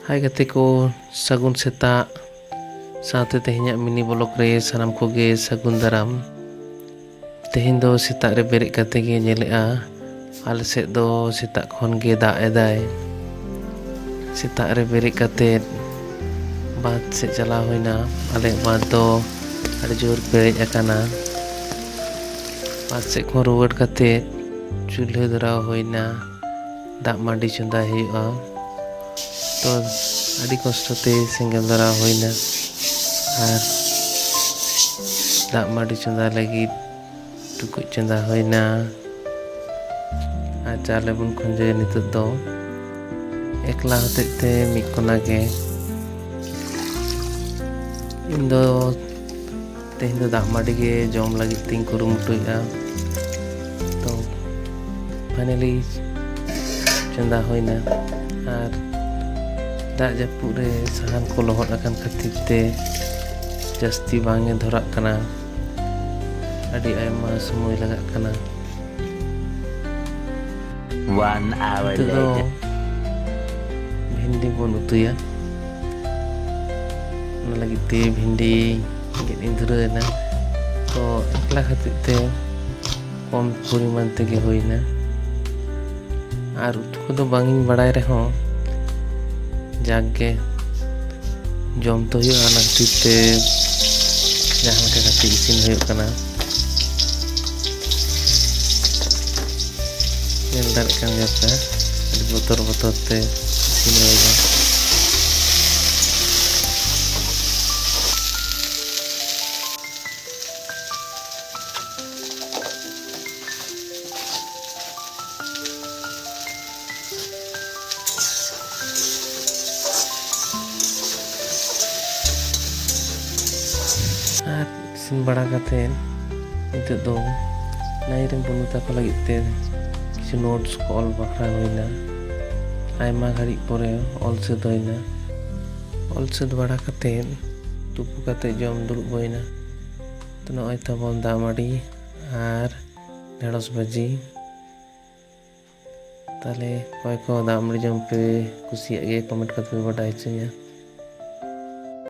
Hai gate ko sagun seta saate tehinya mini bolok re sanam koge sagun daram tehin do seta re berik kate ge nyele'a ale sed do seta khon ge da edai seta re berik kate bath se chala hoina ale bath do adi jor perej akana bath se khon ruwar kate chulhe dharaw hoina dak mandi chonda huyu'a तो आदि कष्टते सेंगेल धरा होइना are दाग माडी चंदा लगी टुकुज चंदा होइना are चाले बन खंजे नितो दो एकला हतेते मिद कोना गे इन दो तेहिं दो दाग माडी गे जम लगी तिंग कुरुमुटुया तो फाइनली चंदा होइना are dak japup re sahan ko lohot akan khatir te jasti bang e dhorak kana adi aima somoy lagak kana 1 hour itu do later. bhindi bon utuya ona lagi te bhindi ged indra na to ekla khatir te kom poriman tege hoina ar utu ko do bangin badai rehon जागे जम तो हुआ खातिर जहाँ कटी इसिन हुआ nail दाड़े कान गया पे बोतर बोतर ते इसिन हुआ आर इसिन बड़ा कते नितो दो नाई रेन बनु ताको लगित ते किछु नोट्स को ऑल बखरा होइना आयमा घड़ी परे ऑल से दोइना ऑल से बड़ा कते तुपु कते जम दुरुब होइना तो नय तबन दामाडी आर ढेड़स भाजी ताले कोय को दामाडी जम पे कुसिया गे कमेंट करते बडाय छया।